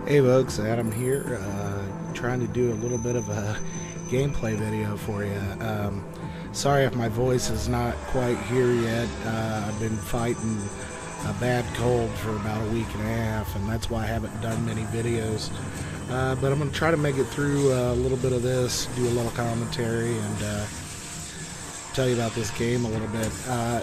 Hey folks, Adam here, trying to do a little bit of a gameplay video for you. Sorry if my voice is not quite here yet. I've been fighting a bad cold for about a week and a half, and that's why I haven't done many videos. But I'm going to try to make it through a little bit of this, do a little commentary, and tell you about this game a little bit.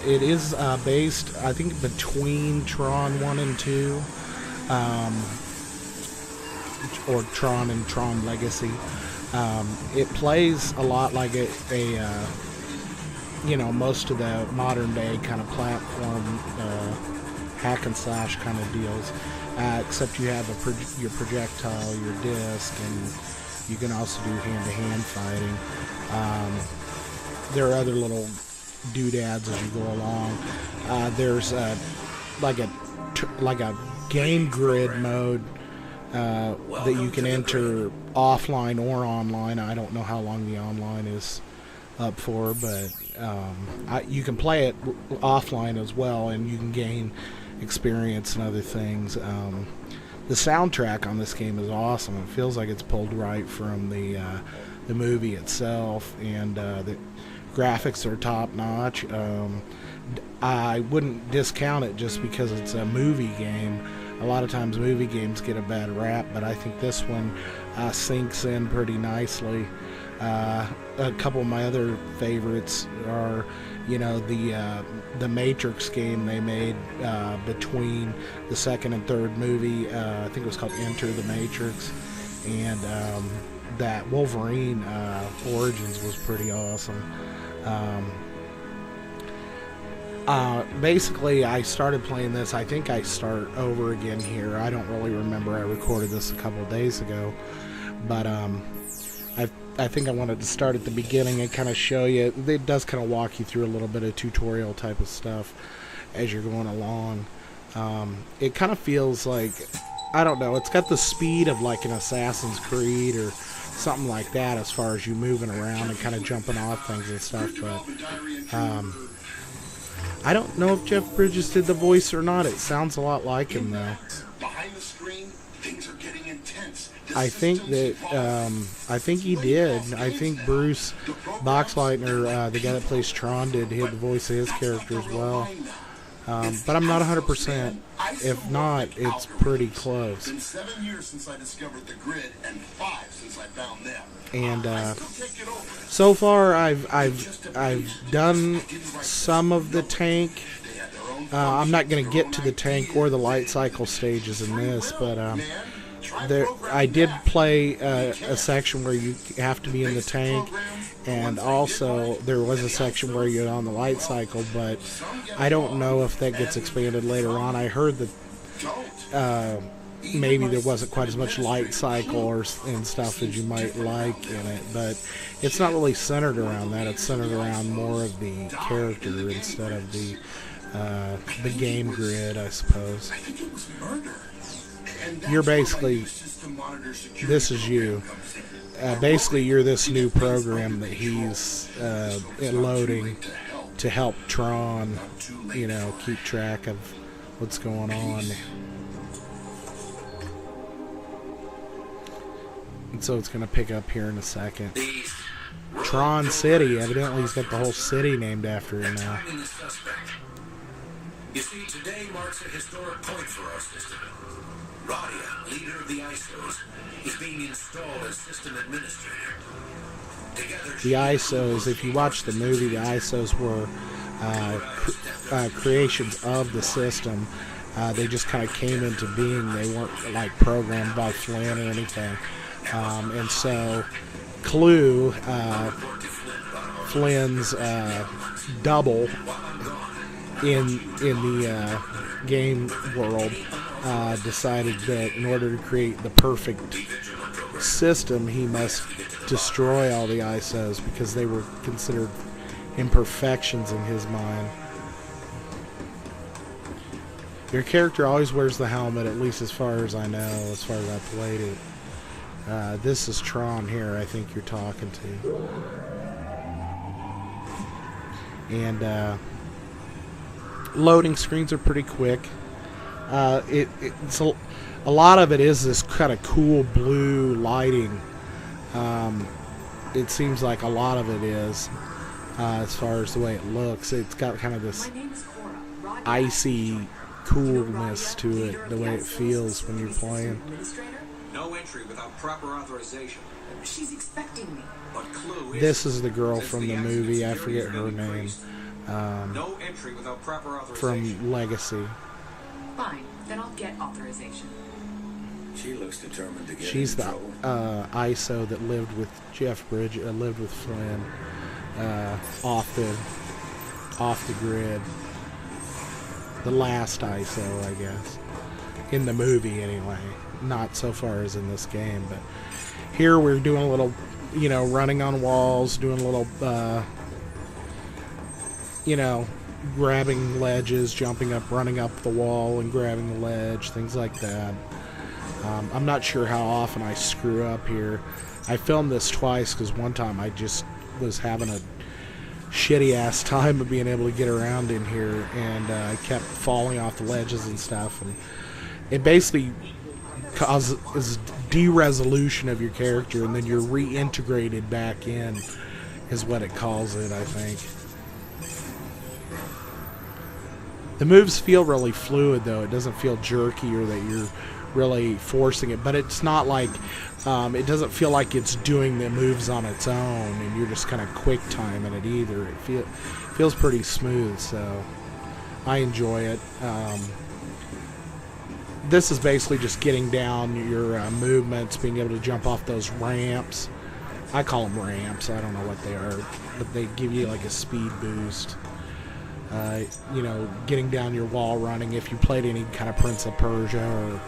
It is based, I think, between Tron 1 and 2. Or Tron and Tron Legacy. It plays a lot like you know, most of the modern day kind of platform hack and slash kind of deals, except you have your projectile, your disc, and you can also do hand-to-hand fighting. There are other little doodads as you go along. There's like a game grid mode that you can enter offline or online. I don't know how long the online is up for, but you can play it offline as well, and you can gain experience and other things. The soundtrack on this game is awesome. It feels like it's pulled right from the movie itself, and the graphics are top notch. I wouldn't discount it just because it's a movie game. A lot of times movie games get a bad rap, but I think this one sinks in pretty nicely. A couple of my other favorites are, you know, the Matrix game they made between the second and third movie. I think it was called Enter the Matrix, and that Wolverine Origins was pretty awesome. Basically, I started playing this. I think I start over again here. I don't really remember. I recorded this a couple of days ago, but I think I wanted to start at the beginning and kind of show you. It does kind of walk you through a little bit of tutorial type of stuff as you're going along. It kind of feels like, I don't know, it's got the speed of like an Assassin's Creed or something like that as far as you moving around and kind of jumping off things and stuff, but I don't know if Jeff Bridges did the voice or not. It sounds a lot like him, though. I think he did. I think Bruce Boxleitner, the guy that plays Tron, did the voice of his character as well. But I'm not 100%. If not, it's pretty close. It's been 7 years since I discovered the grid and 5 since I found them. And so far, I've done some of the tank. I'm not going to get to the tank or the light cycle stages in this, but I did play a section where you have to be in the tank, and also there was a section where you're on the light cycle, but I don't know if that gets expanded later on. I heard that maybe there wasn't quite as much light cycle and stuff as you might like in it, but it's not really centered around that. It's centered around more of the character instead of the game grid, I suppose. You're basically, this is you. Basically, you're this new program that he's loading to help Tron, you know, keep track of what's going on. And so it's going to pick up here in a second. Tron City. Evidently, he's got the whole city named after him now. You see, today marks a historic point for our system. Radia, leader of the ISOs, is being installed as system administrator. Together, the ISOs, if you watch the movie, the ISOs were creations of the system. They just kind of came into being. They weren't like programmed by Flynn or anything. And so Clue, Flynn's double in the game world, decided that in order to create the perfect system, he must destroy all the ISOs because they were considered imperfections in his mind. Your character always wears the helmet, at least as far as I know, as far as I played it. This is Tron here, I think you're talking to. And loading screens are pretty quick. It's a lot of it is this kind of cool blue lighting. It seems like a lot of it is, as far as the way it looks. It's got kind of this icy coolness to it, the way it feels when you're playing. No entry without proper authorization. She's expecting me. But clue This is the girl from the movie. I forget her name. No entry without proper authorization. From Legacy. Fine, then I'll get authorization. She looks determined to get She's in the trouble. ISO that lived with Jeff Bridge, lived with Flynn, off the grid. The last ISO, I guess, in the movie anyway. Not so far as in this game, but here we're doing a little, running on walls, doing a little, grabbing ledges, jumping up, running up the wall and grabbing the ledge, things like that. I'm not sure how often I screw up here. I filmed this twice because one time I just was having a shitty ass time of being able to get around in here, and I kept falling off the ledges and stuff, and it basically causes de-resolution of your character, and then you're reintegrated back in, is what it calls it, I think. The moves feel really fluid, though. It doesn't feel jerky or that you're really forcing it, but it's not like it doesn't feel like it's doing the moves on its own and you're just kind of quick timing it either. It feels pretty smooth, so I enjoy it. This is basically just getting down your movements, being able to jump off those ramps. I call them ramps. I don't know what they are, but they give you like a speed boost. Getting down your wall running. If you played any kind of Prince of Persia or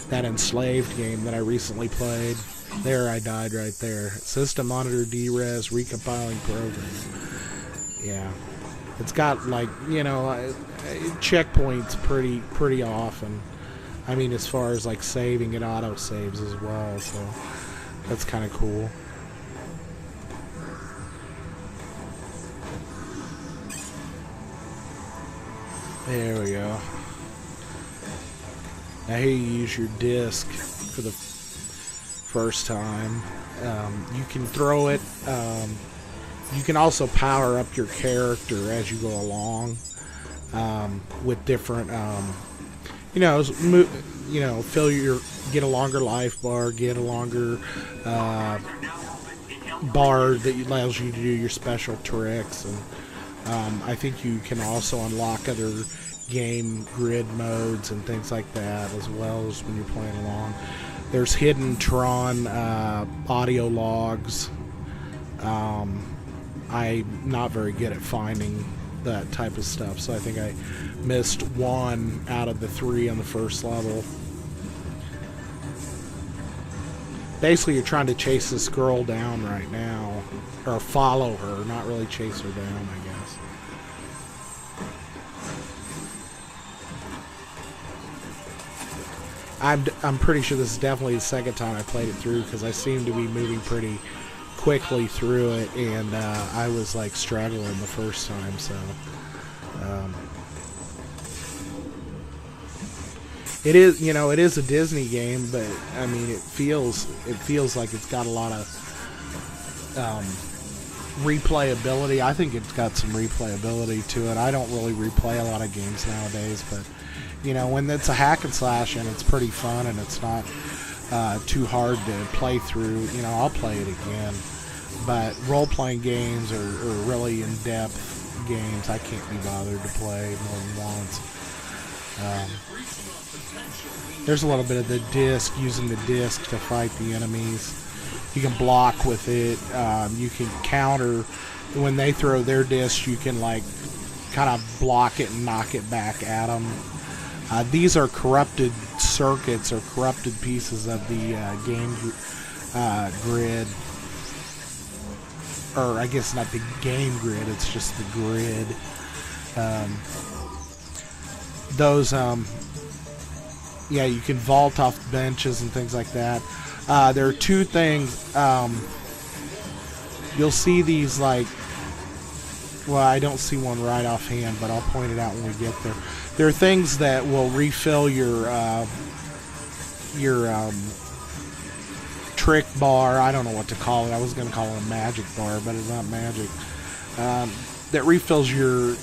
that Enslaved game that I recently played, there I died right there. System monitor DRes recompiling program. Yeah, it's got like checkpoints pretty often. I mean, as far as like saving, it auto saves as well, so that's kind of cool. There we go. Now here you use your disc for the first time. You can throw it. You can also power up your character as you go along with different, get a longer life bar, get a longer bar that allows you to do your special tricks, and I think you can also unlock other game grid modes and things like that as well as when you're playing along. There's hidden Tron audio logs. I'm not very good at finding that type of stuff, so I think I missed 1 out of the 3 on the first level. Basically, you're trying to chase this girl down right now, or follow her, not really chase her down, I guess. I'm pretty sure this is definitely the second time I played it through, because I seem to be moving pretty quickly through it, and I was like struggling the first time, so it is a Disney game, but I mean it feels like it's got a lot of replayability. I think it's got some replayability to it. I don't really replay a lot of games nowadays, but when it's a hack and slash and it's pretty fun and it's not too hard to play through, I'll play it again. But role-playing games or really in-depth games, I can't be bothered to play more than once. There's a little bit of the disc, using the disc to fight the enemies. You can block with it. You can counter. When they throw their disc, you can like kind of block it and knock it back at them. These are corrupted circuits or corrupted pieces of the game grid. Or I guess not the game grid, it's just the grid. You can vault off benches and things like that. There are 2 things. You'll see these I don't see one right offhand, but I'll point it out when we get there. There are things that will refill your trick bar. I don't know what to call it. I was going to call it a magic bar, but it's not magic. That refills your,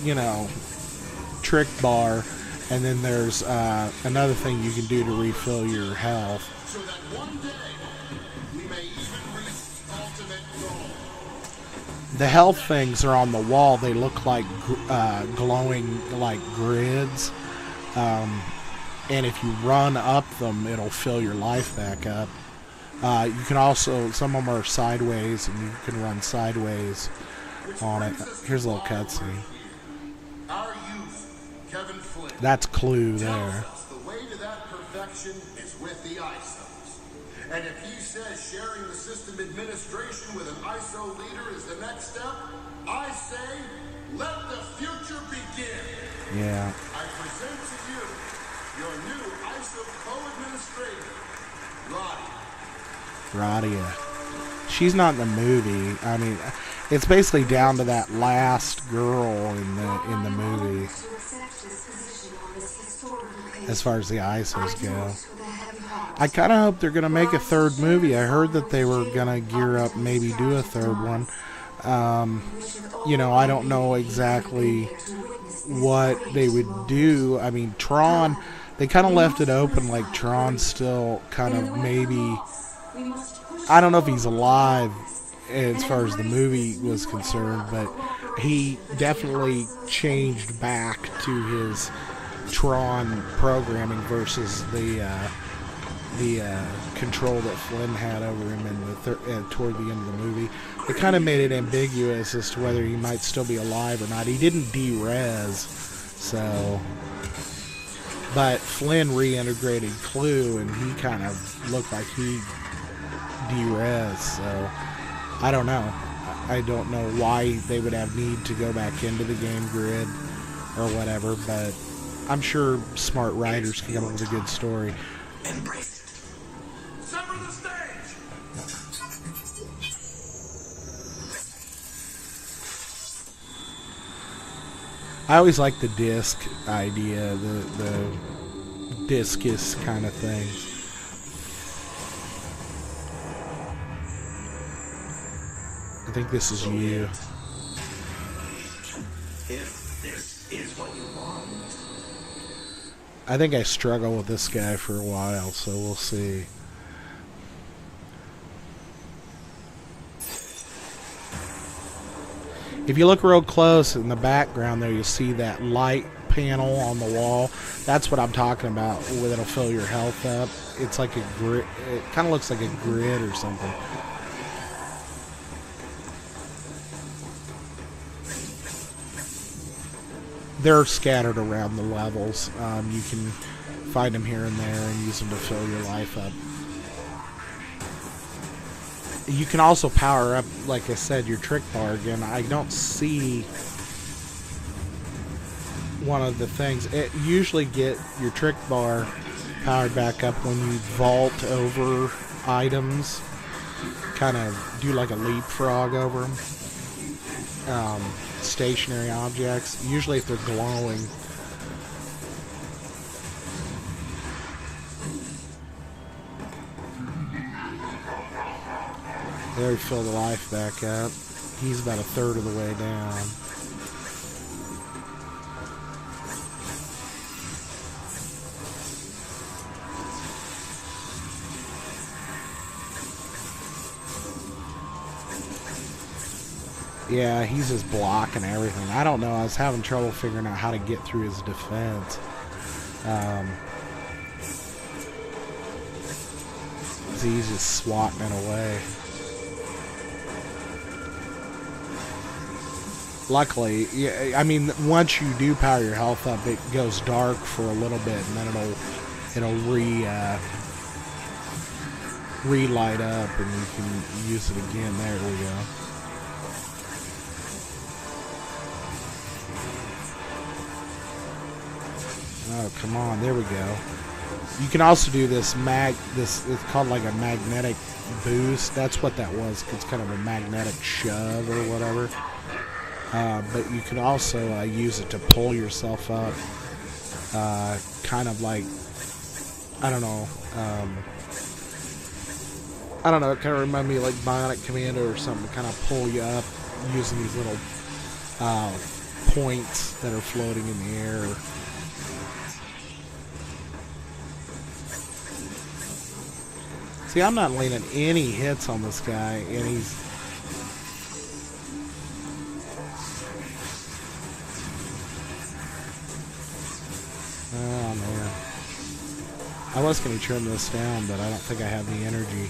trick bar. And then there's another thing you can do to refill your health. So that one day we may even reach the ultimate goal. The health things are on the wall. They look like glowing like grids. And if you run up them, it'll fill your life back up. You can also, some of them are sideways, and you can run sideways on it. Here's a little cutscene. Our youth, Kevin Flynn. That's Clue there. tells us the way to that perfection is with the ISOs. And if he says sharing the system administration with an ISO leader is the next step, I say, let the future begin. Yeah. I present to you your new ISO co-administrator, Radia. She's not in the movie. I mean, it's basically down to that last girl in the movie, as far as the ISOs go. I kind of hope they're going to make a third movie. I heard that they were going to gear up, maybe do a third one. I don't know exactly what they would do. I mean, Tron, they kind of left it open, like Tron's still kind of maybe, I don't know if he's alive as far as the movie was concerned, but he definitely changed back to his Tron programming versus the control that Flynn had over him in toward the end of the movie. It kind of made it ambiguous as to whether he might still be alive or not. He didn't de-res, so... But Flynn reintegrated Clue, and he kind of looked like he de-res, so... I don't know. I don't know why they would have need to go back into the game grid or whatever, but I'm sure smart writers can come up with a good story. Embrace it. Sever the stage! I always like the disc idea, the discus kind of thing. I think this is you. If this is what you want. I think I struggle with this guy for a while, so we'll see. If you look real close in the background there, you'll see that light panel on the wall. That's what I'm talking about, where it'll fill your health up. It's like a grid. It kind of looks like a grid or something. They're scattered around the levels. You can find them here and there and use them to fill your life up. You can also power up, like I said, your trick bar again. I don't see one of the things. It usually get your trick bar powered back up when you vault over items. Kind of do like a leapfrog over them. Stationary objects, usually if they're glowing. There we fill the life back up. He's about a third of the way down. Yeah, he's just blocking everything. I don't know. I was having trouble figuring out how to get through his defense. He's just swatting it away. Luckily, yeah, I mean, once you do power your health up, it goes dark for a little bit, and then it'll relight up, and you can use it again. There we go. Oh, come on. There we go. You can also do this it's called like a magnetic boost. That's what that was. It's kind of a magnetic shove or whatever. But you can also use it to pull yourself up. kind of like, I don't know, it kind of reminded me of like Bionic Commando or something, to kind of pull you up using these little points that are floating in the air. See, I'm not landing any hits on this guy, and he's... Oh, man. I was going to trim this down, but I don't think I have the energy.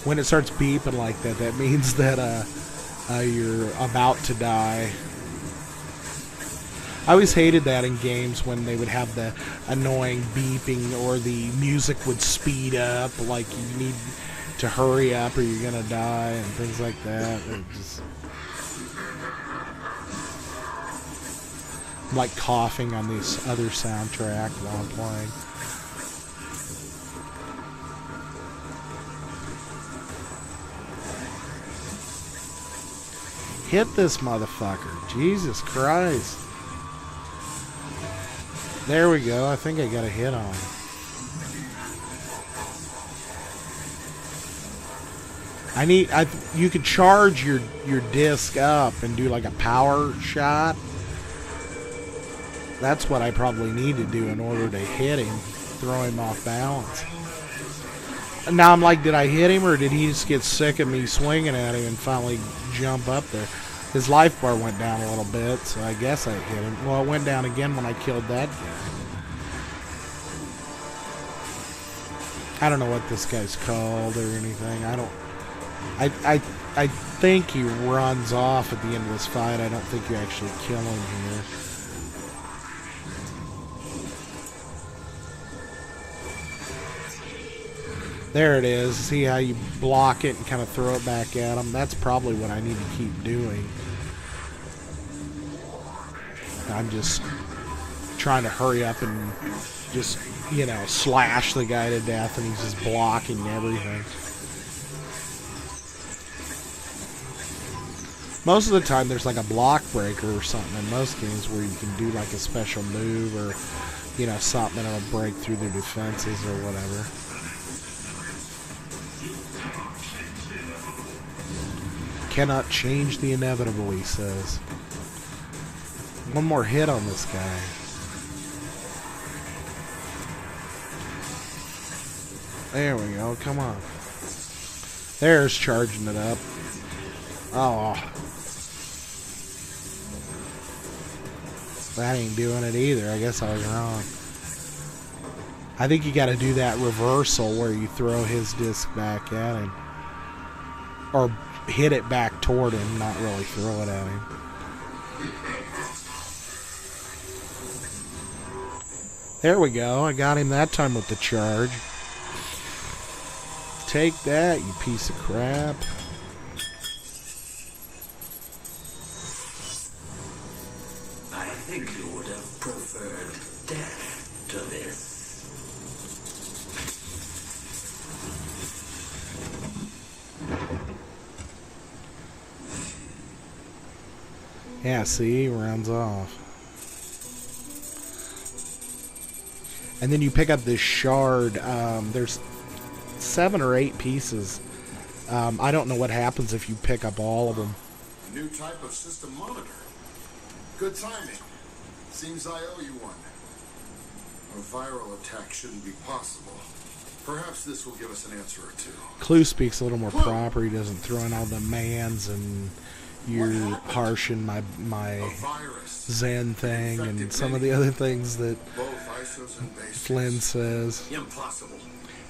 When it starts beeping like that, that means that you're about to die. I always hated that in games when they would have the annoying beeping or the music would speed up, like you need to hurry up or you're gonna die and things like that. It just... I'm like coughing on this other soundtrack while I'm playing. Hit this motherfucker. Jesus Christ. There we go. I think I got a hit on him. You could charge your disc up and do like a power shot. That's what I probably need to do in order to hit him, throw him off balance. And now I'm like, did I hit him or did he just get sick of me swinging at him and finally jump up there? His life bar went down a little bit, so I guess I hit him. Well, it went down again when I killed that guy. I don't know what this guy's called or anything. I think he runs off at the end of this fight. I don't think you actually kill him here. There it is. See how you block it and kind of throw it back at him? That's probably what I need to keep doing. I'm just trying to hurry up and just, you know, slash the guy to death, and he's just blocking everything. Most of the time there's like a block breaker or something in most games where you can do like a special move or, you know, something that'll break through their defenses or whatever. Cannot change the inevitable, he says. One more hit on this guy. There we go, come on. There's charging it up. Oh. That ain't doing it either. I guess I was wrong. I think you gotta do that reversal where you throw his disc back at him. Or hit it back toward him, not really throw it at him. There we go. I got him that time with the charge. Take that, you piece of crap. I think you would have preferred death to this. Yeah, see, he runs off. And then you pick up this shard. There's 7 or 8 pieces. I don't know what happens if you pick up all of them. New type of system monitor. Good timing. Seems I owe you one. A viral attack shouldn't be possible. Perhaps this will give us an answer or two. Clue speaks a little more proper. He doesn't throw in all the mans and you're harshing my Zen thing and some of the other things that Flynn says. Impossible.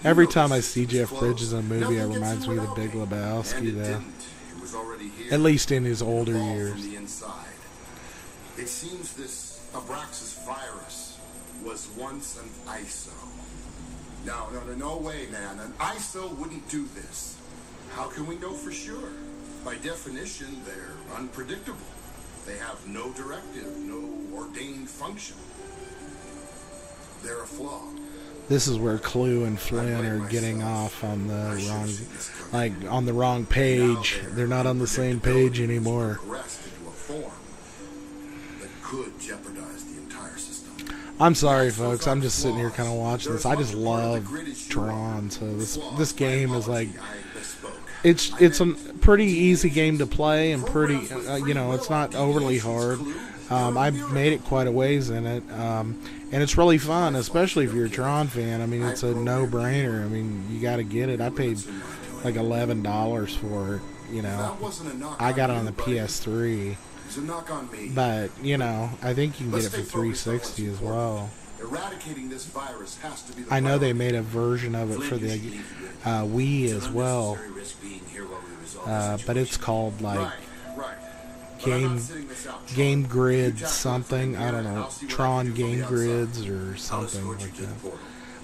Every time I see Jeff Bridges in a movie, it reminds me of the Big Lebowski, though. At least in his older years. It seems this Abraxas virus was once an ISO. No way, man. An ISO wouldn't do this. How can we know for sure? By definition, they're unpredictable. They have no directive, no ordained function. They're a flaw. This is where Clue and Flynn are getting off on the wrong page. They're not on the same page anymore. I'm sorry, folks. I'm just sitting here kind of watching this. I just love Tron, so this game is like it's a pretty easy game to play and pretty you know, it's not overly hard. I've made it quite a ways in it, and it's really fun, especially if you're a Tron fan. I mean, it's a no-brainer. I mean, you got to get it. I paid like $11 for it. You know, I got it on the PS3. But, you know, I think you can get it for 360 as well. I know they made a version of it for the Wii as well. But it's called like Game Grid something. I don't know. Tron Game Grids or something like that.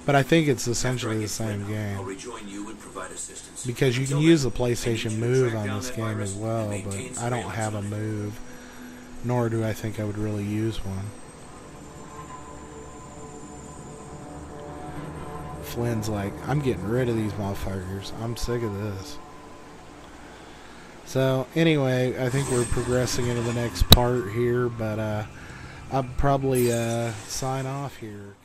But I think it's essentially the same game. Because you can use the PlayStation Move on this game as well, but I don't have a Move. Nor do I think I would really use one. Flynn's like, I'm getting rid of these motherfuckers. I'm sick of this. So, anyway, I think we're progressing into the next part here, but I'll probably sign off here.